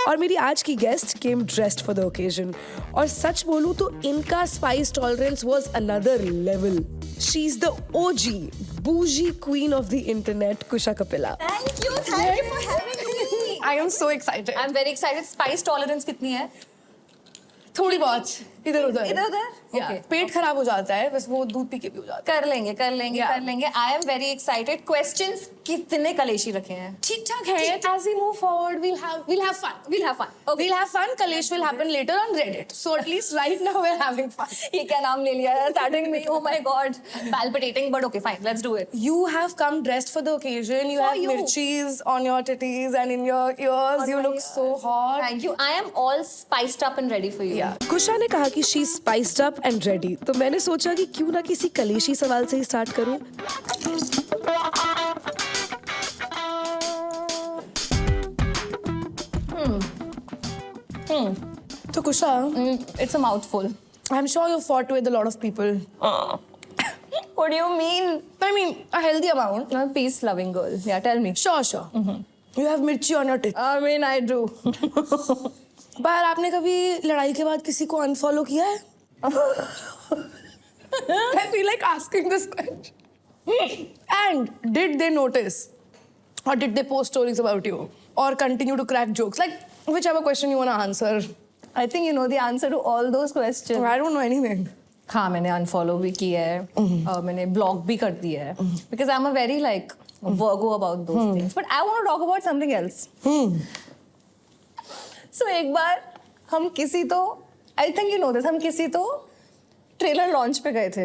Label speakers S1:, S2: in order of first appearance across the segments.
S1: और मेरी आज की guest came dressed for the occasion और सच बोलूं तो इनका spice tolerance was another level. She is the OG bougie queen of the internet, Kusha Kapila.
S2: Thank you for having me.
S3: I am so excited.
S2: I'm very excited. Spice tolerance कितनी है?
S3: थोड़ी बहुत इधर उधर.
S2: इधर-उधर?
S3: Yeah.
S2: Okay.
S3: पेट खराब हो जाता है बस वो दूध पी के भी हो जाता
S2: कर लेंगे
S3: Yeah.
S2: कर लेंगे. I am very excited. Questions कितने कलेशी रखे हैं?
S3: है. ठीक ठाक है. As we move forward, we'll have fun.
S2: We'll have fun. Okay.
S3: We'll have fun. Kalesh will happen later on Reddit. So at least right now we're having fun.
S2: ये क्या नाम ले लिया है? Starting में. Oh my God. Palpitating, but okay, fine. Let's do it.
S3: You have come dressed for the occasion. You
S2: For
S3: have
S2: you.
S3: mirchis on your titties and in your ears. You look so hot.
S2: Thank you. I am all spiced up and ready for you.
S3: Yeah.
S1: कुशा ने कहा कि she spiced up and ready, तो मैंने सोचा कि क्यों ना किसी कलेशी सवाल से ही स्टार्ट करूं.
S3: So Kusha,
S2: It's a mouthful.
S3: I'm sure you fought with a lot of people.
S2: What do you mean?
S3: I mean, a healthy amount.
S2: I'm a peace-loving girl. Yeah, tell me.
S3: Sure. You have mirchi on your tits.
S2: I mean, I do.
S3: पर आपने कभी लड़ाई के बाद किसी को unfollow किया है? I feel like asking this question. And did they notice? Or did they post stories about you? Or continue to crack jokes? Like, whichever question you want to answer.
S2: I think you know the answer to all those questions.
S3: I don't know anything.
S2: हाँ मैंने unfollow भी किया है मैंने block भी कर दिया है because I am a very like Virgo about those things but I want to talk about something else so एक बार हम किसी तो I think you know this हम किसी तो ट्रेलर लॉन्च पे गए थे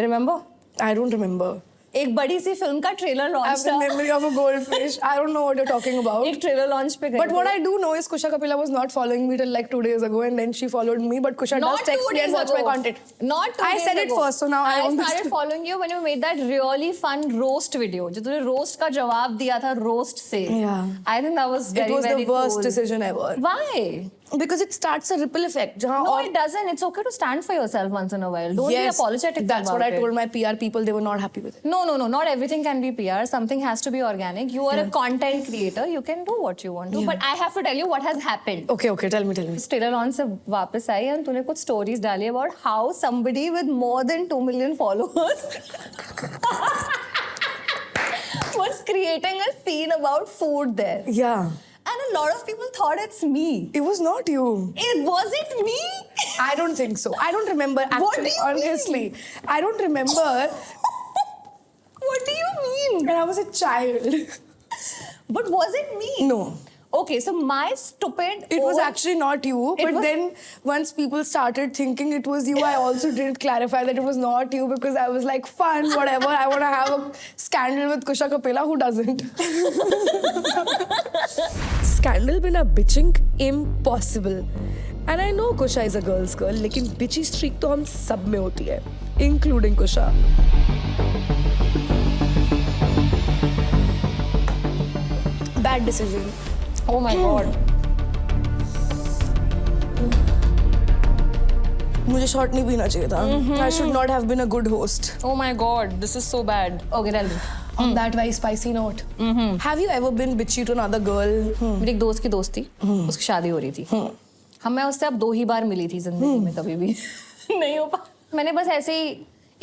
S2: रिमेंबर
S3: I don't remember.
S2: एक बड़ी सी फिल्म का trailer
S3: I
S2: launch
S3: have the memory of a goldfish. I don't know what you're talking about.
S2: एक ट्रेलर लॉन्च पे गए
S3: But what I do know is Kusha Kapila was not following me till like 2 days ago, and then she followed me. But Kusha
S2: Not
S3: does text
S2: 2
S3: me and
S2: days
S3: watch
S2: ago.
S3: my content.
S2: Not 2
S3: I
S2: days
S3: said it
S2: ago.
S3: first, so now I
S2: started
S3: understood.
S2: following you when you made that really fun roast video. जो तूने roast का जवाब दिया था roast से.
S3: Yeah.
S2: I think that was very
S3: It was
S2: very
S3: the worst
S2: cool.
S3: decision ever.
S2: Why?
S3: Because it starts a ripple effect. जहाँ
S2: No,
S3: और
S2: it doesn't. It's okay to stand for yourself once in a while. Don't be
S3: yes,
S2: apologetic
S3: that's
S2: about
S3: what I
S2: it.
S3: told my PR people. They were not happy with it.
S2: No. Not everything can be PR. Something has to be organic. You are a content creator. You can do what you want to.
S3: Yeah.
S2: But I have to tell you what has happened.
S3: Okay, tell me.
S2: Trailer launch से वापस आई और तूने कुछ stories डाली about how somebody with more than 2 million followers was creating a scene about food there.
S3: Yeah.
S2: And a lot of people thought it's me.
S3: It was not you.
S2: It wasn't me.
S3: I don't think so. I don't remember actually.
S2: What do you
S3: honestly, I don't remember.
S2: What do you mean?
S3: When I was a child.
S2: But was it me?
S3: No.
S2: Okay, so my stupid.
S3: It was actually not you.
S2: It
S3: But
S2: was-
S3: then once people started thinking it was you, I also didn't clarify that it was not you because I was like, fun, whatever. I want to have a scandal with Kusha Kapila. Who doesn't?
S1: Scandal बिना bitching impossible. And I know Kusha is a girl's girl, लेकिन bitchy streak तो हम सब में होती है, including Kusha.
S3: Bad decision.
S2: Oh my god.
S3: मुझे shot नहीं पीना चाहिए था. I should not have been a good host.
S2: Oh my god. This is so bad. Okay, tell me.
S3: On that very spicy note. Have you ever been bitchy to another girl?
S2: मेरी एक दोस्त की दोस्त थी उसकी शादी हो रही थी मैं उससे अब 2 ही बार मिली थी जिंदगी में कभी भी नहीं हो पा मैंने बस ऐसे ही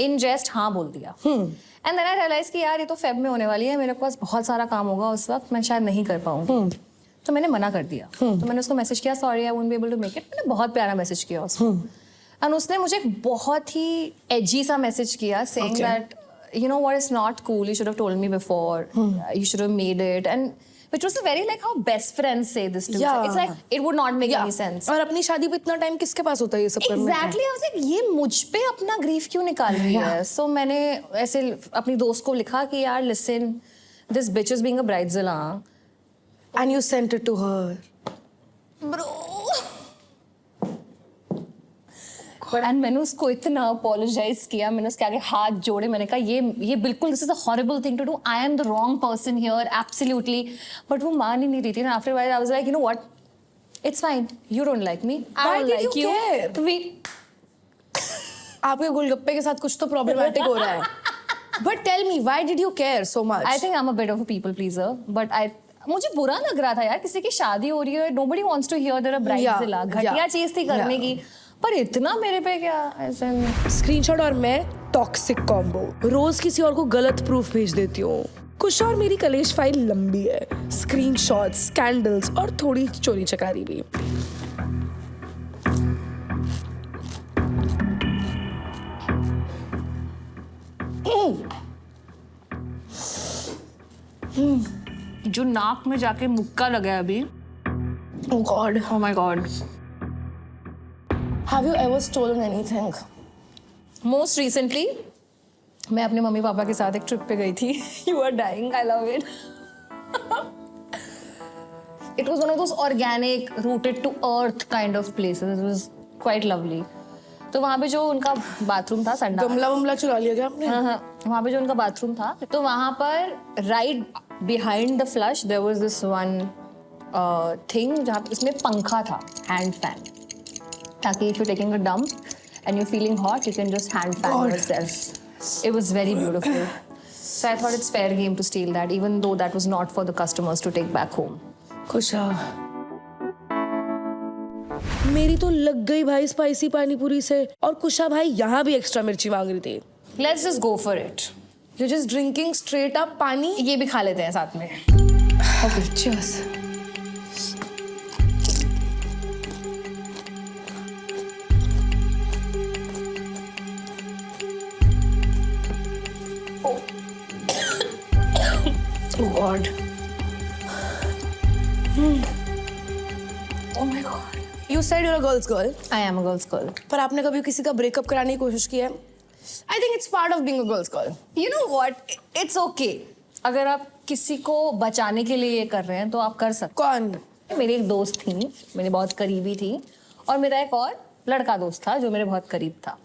S2: इन जेस्ट हाँ बोल दिया एंड देन आई रियलाइज कि यार ये तो फेब में होने वाली है मेरे पास बहुत सारा काम होगा उस वक्त मैं शायद नहीं कर पाऊंगी तो मैंने मना कर दिया तो मैंने उसको मैसेज किया sorry I won't be able to make it मैंने बहुत प्यारा मैसेज किया उसको एंड उसने मुझे एक बहुत ही एजी सा मैसेज किया saying that you know what is not cool, you should have told me before, you should have made it, and which was a very like how best friends say this to each other. It's like it would not make any sense.
S3: और अपनी शादी पे इतना time किसके पास होता है ये सब करने का?
S2: Exactly, I was like ये मुझ पे अपना grief क्यों निकाल रही है? So मैंने ऐसे अपनी दोस्त को लिखा कि यार listen, this bitch is being a bridezilla.
S3: And you sent it to her.
S2: Bro. And मैंने उसको इतना अपोलोजाइज किया मैंने उसके आगे हाथ जोड़े मैंने कहा ये बिल्कुल this is a horrible thing to do I am the wrong person here absolutely but वो मान ही नहीं रही थी ना after while I was like you know what it's fine you don't like me I don't like you we
S3: आपके गोलगप्पे के साथ कुछ तो प्रॉब्लमेटिक हो रहा है. But tell me, why did you care so much?
S2: I think I'm a bit of a people pleaser, but मुझे बुरा लग रहा था यार, किसी की शादी हो रही है, nobody wants to hear that a bridezilla, घटिया चीज थी करने की, पर इतना मेरे पे क्या ऐसे।
S1: स्क्रीनशॉट और मैं टॉक्सिक कॉम्बो, रोज किसी और को गलत प्रूफ भेज देती हूँ। कुशा और मेरी कलेश फाइल लंबी है, स्क्रीनशॉट्स, स्कैंडल्स और थोड़ी चोरी चकारी भी।
S2: जो नाक में जाके मुक्का लगा है अभी।
S3: Oh God.
S2: Oh my God.
S3: Have you ever stolen anything?
S2: Most recently, मैं अपने मम्मी पापा के साथ एक ट्रिप पे गई थी। You are dying. I love it. It was one of those organic, rooted to earth kind of places. It was quite lovely. तो वहाँ पे जो उनका बाथरूम था, संडा
S3: गमला चुरा लिया क्या आपने?
S2: हाँ, वहाँ पे जो उनका बाथरूम था, तो वहाँ पर right behind the flush there was this one thing जहाँ पे इसमें पंखा था, हैंड फैन, ताकि if you taking a dump and you feeling hot you can just hand fan yourself. It was very beautiful, so I thought it's fair game to steal that, even though that was not for the customers to take back home.
S3: Kusha,
S1: मेरी तो लग गई भाई spicy panipuri से, और कुशा भाई यहाँ भी एक्स्ट्रा मिर्ची मांग रही थी।
S2: Let's just go for it.
S3: you're just drinking straight up पानी?
S2: ये भी खा लेते हैं साथ में।
S3: Okay, cheers. Oh God.
S2: Oh my God.
S3: You said you're a girl's girl.
S2: I am a girl's girl.
S3: पर आपने कभी किसी का ब्रेकअप कराने की कोशिश की है? I think it's part of being a girl's girl.
S2: You know what? It's okay. अगर आप किसी को बचाने के लिए ये कर रहे हैं तो आप कर सकते
S3: कौन?
S2: हैं। मेरी एक दोस्त थी, मेरी बहुत करीबी थी, और मेरा एक और लड़का दोस्त था जो मेरे बहुत करीब था।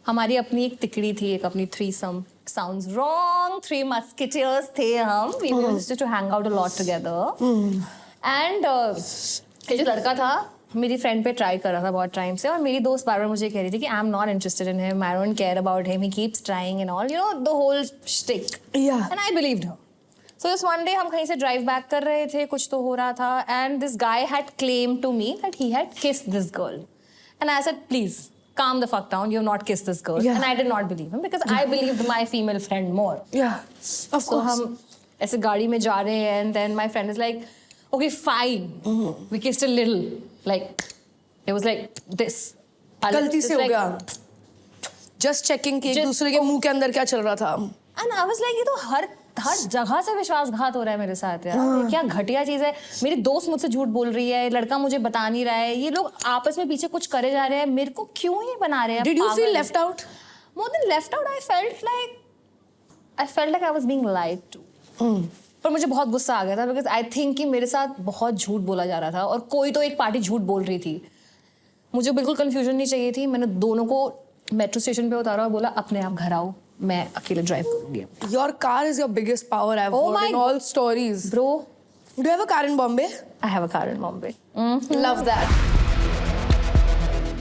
S2: हमारी अपनी एक तिकड़ी थी, एक अपनी थ्रीसम। Sounds wrong. 3 musketeers थे हम. We used to hang out a lot together. And ये जो लड़का था मेरी फ्रेंड पे ट्राई कर रहा था बहुत टाइम से, और मेरी दोस्त बार बार मुझे कह रही थी कि I am not interested in him, I don't care about him, he keeps trying and all, you know the whole stick.
S3: Yeah.
S2: And I believed her. So this one day हम कहीं से ड्राइव बैक कर रहे थे, कुछ तो हो रहा था, and this guy had claim to me that he had kissed this girl, and I said please calm the fuck down, you have not kissed this girl.
S3: Yeah.
S2: And I did not believe him because I believed my female friend more.
S3: Yeah, of
S2: So
S3: course.
S2: हम ऐसे गाड़ी में जा रहे हैं, and then my friend is like, okay, fine. We kissed a little, like it was like this.
S3: गलती से हो गया। Just checking कि एक दूसरे के मुंह के अंदर क्या चल रहा था।
S2: And I was like, ये तो हर जगह से विश्वासघात हो रहा है मेरे साथ यार। ये क्या घटिया चीज है। मेरी दोस्त मुझसे झूठ बोल रही है, लड़का मुझे बता नहीं रहा है, ये लोग आपस में पीछे कुछ करे जा रहे हैं, मेरे को क्यों ये बना रहे हैं?
S3: Did you feel left out?
S2: More than left out, I felt like I was being lied to. पर मुझे बहुत गुस्सा आ गया था because I think कि मेरे साथ बहुत झूठ बोला जा रहा था, और कोई तो एक पार्टी झूठ बोल रही थी। मुझे बिल्कुल कंफ्यूजन नहीं चाहिए थी। मैंने दोनों को मेट्रो स्टेशन पे उतारा और बोला अपने आप घर आओ, मैं अकेले ड्राइव करूंगी।
S3: Your car is your biggest power I've heard in all stories.
S2: Bro,
S3: Do you have a car in Bombay?
S2: I have a car in Bombay.
S3: Love that.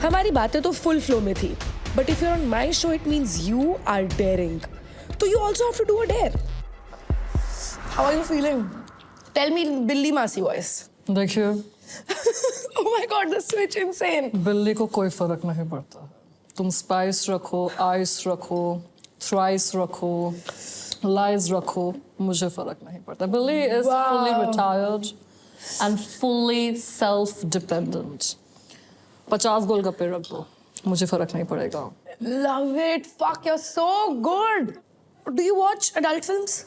S1: हमारी बातें तो फुल फ्लो में थी, but if you are on my show it means you are daring, तो you also have to do a dare.
S3: How are you feeling? Tell me Billy Masi voice.
S4: देखिए,
S3: Oh my God, the switch insane.
S4: बिल्ली को कोई फर्क नहीं पड़ता। तुम spice रखो, आइस रखो, थ्राइस रखो, लाइज रखो, मुझे फर्क नहीं पड़ता। बिल्ली is fully retired and fully self dependent. 50 गोलगप्पे रख दो, मुझे फर्क नहीं पड़ेगा।
S3: Love it. Fuck, you're so good. Do you watch adult films?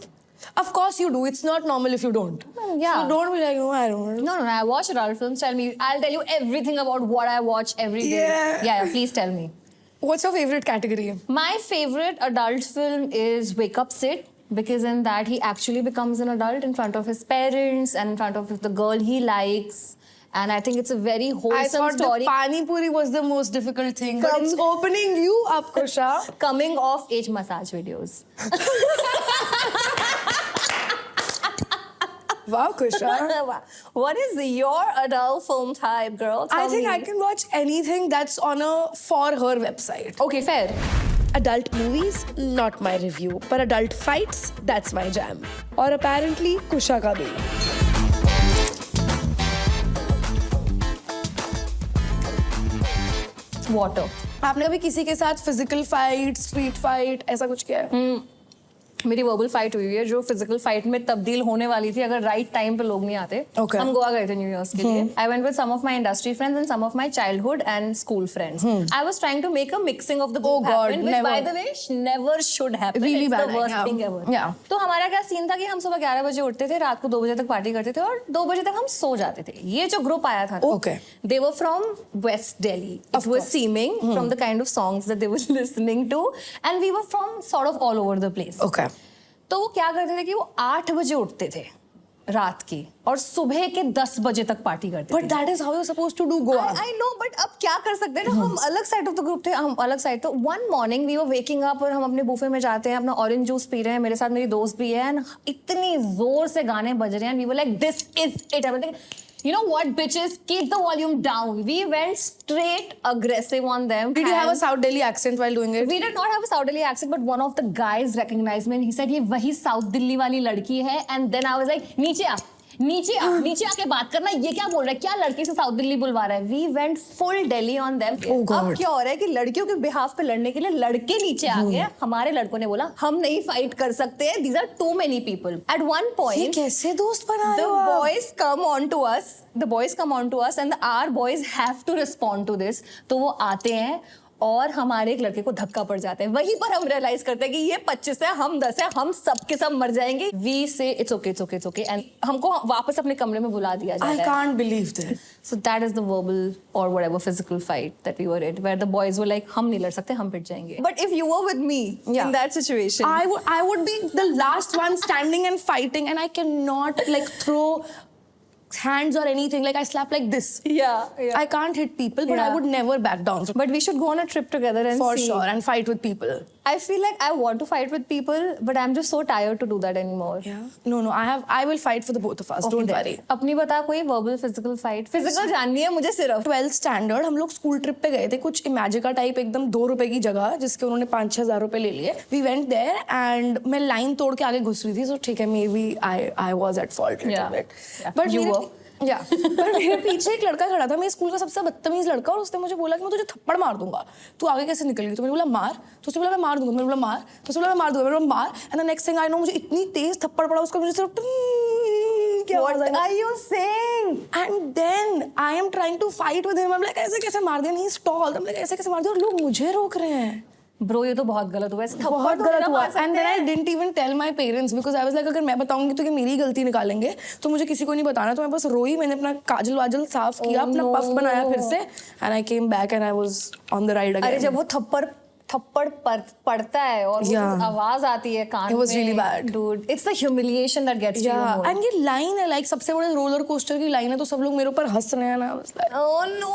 S3: Of course you do. It's not normal if you don't.
S2: Yeah.
S3: So don't be like, no, I don't.
S2: No, I watch adult films. I'll tell you everything about what I watch every day.
S3: Yeah.
S2: Please tell me.
S3: What's your favorite category?
S2: My favorite adult film is Wake Up Sid, because in that he actually becomes an adult in front of his parents and in front of the girl he likes. And I think it's a very
S3: I
S2: wholesome
S3: thought
S2: story.
S3: the Pani Puri was the most difficult thing, but it's opening you up, Kusha.
S2: Coming of age massage videos.
S3: Wow, Kusha.
S2: What is your adult film type, girl?
S3: I
S2: Tell
S3: think
S2: me.
S3: I can watch anything that's on a for her website.
S2: Okay, fair.
S1: Adult movies, not my review, but adult fights, that's my jam. और apparently कुशा का भी।
S2: Water.
S3: आपने कभी किसी के साथ physical fight, street fight ऐसा कुछ किया है?
S2: मेरी वर्बल फाइट हुई है जो फिजिकल फाइट में तब्दील होने वाली थी अगर राइट टाइम पे लोग नहीं आते।
S3: Okay.
S2: हम गोवा गए थे न्यू ईयर्स के लिए। I went with some of my industry friends and some of my childhood and school friends. I was trying to make a mixing of the
S3: Oh God,
S2: happened which
S3: never.
S2: By the way never should happen.
S3: Really
S2: it's
S3: bad,
S2: the worst
S3: yeah.
S2: Thing ever.
S3: Yeah.
S2: तो हमारा क्या scene था कि हम सुबह 11 बजे उठते थे, रात को 2 बजे तक पार्टी करते थे और 2 बजे तक हम सो जाते थे। ये जो ग्रुप आया था
S3: Okay.
S2: they were from West Delhi.
S3: Of
S2: It was
S3: course.
S2: seeming from the kind of songs that they were listening to and we were from sort of all over the place.
S3: Okay.
S2: तो वो क्या करते थे कि वो 8 बजे उठते थे रात की और सुबह के 10 बजे तक पार्टी करते
S3: But
S2: थे।
S3: that is how you're supposed to do Goa.
S2: I know, but अब क्या कर सकते हैं ना, हम अलग साइड ऑफ द ग्रुप थे, हम अलग साइड। तो one morning we were waking up और हम अपने बूफे में जाते हैं, अपना ऑरेंज जूस पी रहे हैं, मेरे साथ मेरी दोस्त भी है एंड इतनी जोर से गाने बज रहे हैं, we were like this is it. You know what, bitches? Keep the volume down. We went straight aggressive on them.
S3: Did you have a
S2: and
S3: South Delhi accent while doing it?
S2: We did not have a South Delhi accent, but one of the guys recognized me and he said, "ये वही South Delhi वाली लड़की है." And then I was like, नीचे आ, नीचे आके बात करना, ये क्या बोल रहा है, क्या लड़की से साउथ दिल्ली बुलवा रहा है। We went full Delhi on them. अब क्या हो रहा है कि लड़कियों के बिहाफ पे लड़ने के लिए लड़के नीचे आ गए। हमारे लड़कों ने बोला हम नहीं फाइट कर सकते, these are too many people. At one point
S3: कैसे दोस्त बना
S2: the
S3: रहे हो आप?
S2: boys come on to us and our boys have to respond to this। तो वो आते हैं और हमारे एक लड़के को धक्का पड़ जाता है। वहीं पर हम रियलाइज करते हैं कि ये 25 है, हम 10 है, हम सब के सब मर जाएंगे। वी से इट्स ओके एंड हमको वापस अपने कमरे में बुला दिया जाता
S3: I
S2: है।
S3: can't believe that.
S2: So that is the verbal or whatever physical fight that we were in, where the boys were like, हम नहीं लड़ सकते, हम पिट जाएंगे। But if you were with me in that situation,
S3: I would be the last one standing and fighting, and I cannot like throw hands or anything. Like I slap like this.
S2: yeah.
S3: I can't hit people, but I
S2: Yeah.
S3: would never back down.
S2: But we should go on a trip together and
S3: For
S2: see.
S3: sure, and fight with people.
S2: I feel like I want to fight with people, but I'm just so tired to do that anymore.
S3: No, I will fight for the both of us.
S2: Okay,
S3: Don't
S2: then.
S3: worry.
S2: अपनी बता कोई verbal physical fight। physical जाननी है मुझे सिर्फ।
S3: 12th standard हम लोग school trip पे गए थे, कुछ इमेजिका टाइप एकदम 2 रुपए की जगह जिसके उन्होंने 5-6 हज़ार रुपए ले लिए। वी वेंट देयर एंड मैं लाइन तोड़ के आगे घुस रही थी, सो ठीक है, maybe I was at fault little bit. But
S2: You were.
S3: पर मेरे पीछे एक लड़का खड़ा था, मेरे स्कूल का सबसे बदतमीज लड़का, और उसने मुझे बोला कि मैं तुझे थप्पड़ मार दूंगा, तू आगे कैसे निकल गई। तो मैंने बोला मार, तो उसने बोला मैं मार दूंगा, मैंने बोला मार, तो उसने बोला मैं मार दूंगा, मैंने बोला मार। And the next thing I know मुझे इतनी तेज थप्पड़ पड़ा उसका, मुझे सिर्फ क्या
S2: What are you saying?
S3: And then I am trying to fight with him. Like ऐसे कैसे मार दिया, नहीं स्टॉल, लाइक ऐसे कैसे मार दिया, और लोग मुझे रोक रहे हैं।
S2: Bro, ये तो बहुत गलत हुआ।
S3: बहुत गलत हुआ। And then I didn't even tell my parents because I was like अगर मैं बताऊंगी तो कि मेरी गलती निकालेंगे, तो मुझे किसी को नहीं बताना। तो मैं बस रोई, मैंने अपना काजल वाजल साफ किया, अपना पफ बनाया फिर से, and I came back and I was on the ride again.
S2: अरे जब वो थप्पड़ पड़ता है और वो आवाज आती है कान में,
S3: It was really bad.
S2: Dude, it's the humiliation that gets you more.
S3: And ये लाइन है, लाइक सबसे बड़े रोलर कोस्टर की लाइन है, तो सब लोग मेरे ऊपर हंस रहे हैं ना।
S2: Oh no.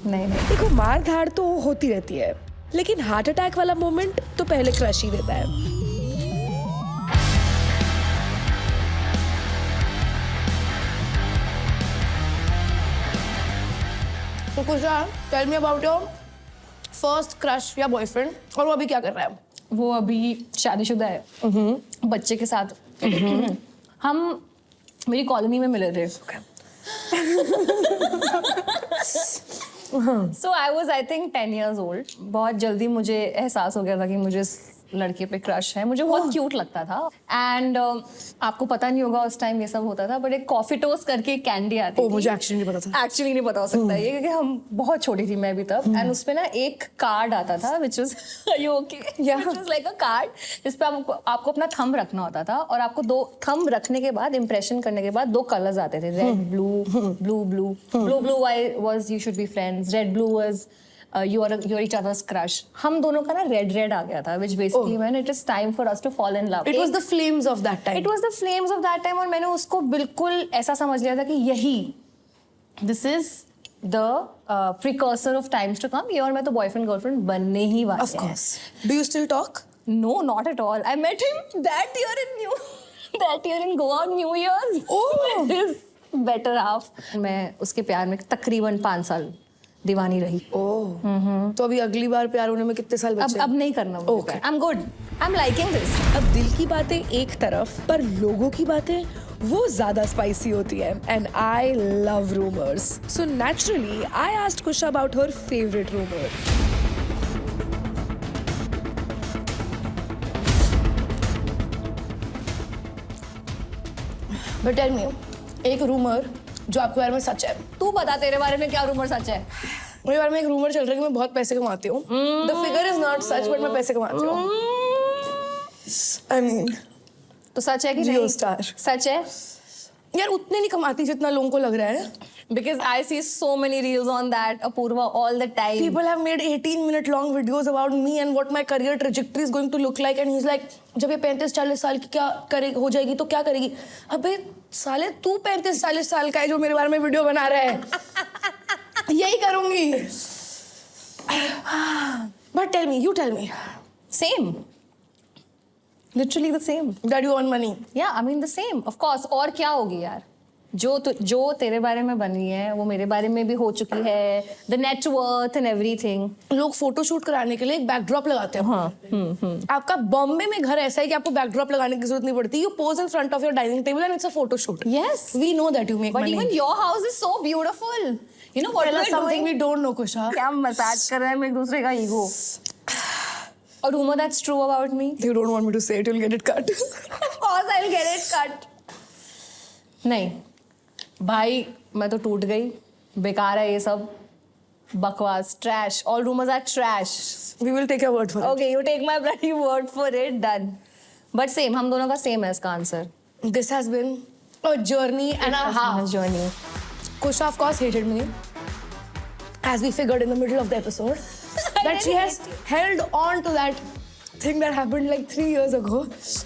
S2: नहीं।
S1: देखो मार धाड़ तो होती रहती है, लेकिन हार्ट अटैक वाला मोमेंट तो पहले क्रश ही देता है।
S3: तो कुछ tell me about your first crush या बॉयफ्रेंड, और वो अभी क्या कर रहा है?
S2: वो अभी शादीशुदा है, बच्चे के साथ। हम मेरी कॉलोनी में मिले थे। So I was I think 10 years old। बहुत जल्दी मुझे एहसास हो गया था कि मुझे इस लड़के पे क्रश है। मुझे बहुत क्यूट लगता था एंड आपको पता नहीं होगा उस टाइम ये सब होता था, बट एक कॉफी टोस्ट करके कैंडी आती थी।
S3: मुझे एक्चुअली नहीं पता था।
S2: एक्चुअली नहीं पता हो सकता है ये, क्योंकि हम बहुत छोटी थी मैं भी तब। एंड उसपे ना एक कार्ड आता था which was you okay?
S3: Yeah.
S2: Which was like a card जिसपे आपको अपना थंब रखना होता था, और आपको 2 थंब रखने के बाद, इम्प्रेशन करने के बाद 2 कलर्स आते थे, red blue was you should be friends, red blue was you're each other's crush। हम दोनों का ना रेड आ गया था, which basically meant it is time for us to fall in love।
S3: It was the flames of that time।
S2: It was the flames of that time, और मैंने उसको बिल्कुल ऐसा समझ लिया था कि यही this is the precursor of times to come। ये और मैं तो बॉयफ्रेंड गर्लफ्रेंड बनने ही वाले हैं।
S3: Of course। Do you still talk?
S2: No, not at all। I met him that year in Goa on New Year's।
S3: Oh।
S2: His better half। मैं उसके प्यार में तकरीबन 5 साल दीवानी रही।
S3: तो अभी अगली बार प्यार होने में कितने साल बचे?
S2: अब नहीं करना मुझे।
S3: Okay।
S2: I'm good। I'm liking this।
S1: अब दिल की बातें एक तरफ, पर लोगों की बातें वो ज़्यादा spicy होती है. And I love rumors. So naturally, I asked Kusha about her favorite rumor.
S3: But tell me, एक रूमर जो आपके बारे में सच है.
S2: तू बता तेरे बारे में क्या रूमर सच है?
S3: मेरे बारे में एक रूमर चल रहा है कि मैं बहुत पैसे कमाती हूँ. The figure is not such, but मैं पैसे कमाती हूँ. I mean,
S2: तो सच है कि
S3: Geo
S2: नहीं?
S3: star.
S2: सच है?
S3: यार उतने नहीं कमाती जितना लोगों को लग रहा है.
S2: Because I see so many reels on that, Apurva, all the time.
S3: People have made 18-minute long videos about me and what my career trajectory is going to look like, and he's like, जब ये 35-40 साल की क्या करे हो जाएगी तो क्या करेगी? अबे साले तू 35-40 साल का है जो मेरे बारे में वीडियो बना रहा है. यही करूंगी. But tell me, you tell me,
S2: Same. Literally the same.
S3: that you earn money.
S2: Yeah, I mean the same. Of course. और क्या होगी यार? जो तेरे बारे में बनी है वो मेरे बारे में भी हो चुकी है. The net worth and everything.
S3: लोग फोटो शूट कराने के लिए एक बैकड्रॉप लगाते हैं. हाँ. आपका बॉम्बे में घर ऐसा है कि आपको बैकड्रॉप लगाने की जरूरत नहीं पड़ती. You pose in front of your dining table and it's a photo shoot.
S2: Yes.
S3: We know that you make
S2: But
S3: money.
S2: even your house is so beautiful. You know what
S3: Tell us
S2: we're
S3: something
S2: doing?
S3: we don't know, Kusha.
S2: क्या massage कर रहे हैं हम एक दूसरे का ego. A rumor that's true about me.
S3: You don't want me to say it, you'll get it cut.
S2: Of course I'll get it cut. नहीं भाई मैं तो टूट गई. बेकार है ये सब. बकवास. Trash. All rumors are trash.
S3: We will take your word for it.
S2: Okay, you take my bloody word for it. Done. But same. हम दोनों का same है इसका answer.
S3: This has been a journey and a half.
S2: Journey.
S3: Kusha, of course, hated me. As we figured in the middle of the episode, that she has held on to that thing that happened like 3 years ago,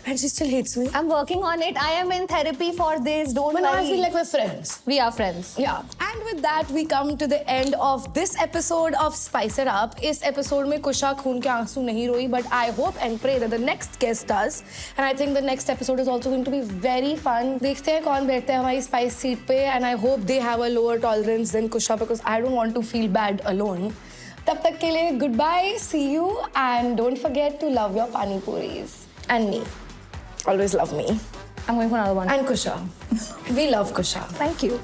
S3: and she still hates me.
S2: I'm working on it. I am in therapy for this. Don't
S3: But now I
S2: worry.
S3: feel like we're friends.
S2: We are friends.
S3: Yeah. And with that, we come to the end of this episode of Spice It Up. इस episode में कुशा खून के आंसू नहीं रोई, but I hope and pray that the next guest does. And I think the next episode is also going to be very fun. देखते हैं कौन बैठते हैं हमारी spice seat पे, and I hope they have a lower tolerance than Kusha because I don't want to feel bad alone. तब तक के लिए goodbye, see you, and don't forget to love your pani puris and me. Always love me.
S2: I'm going for another one.
S3: And Kusha. We love Kusha.
S2: Thank you.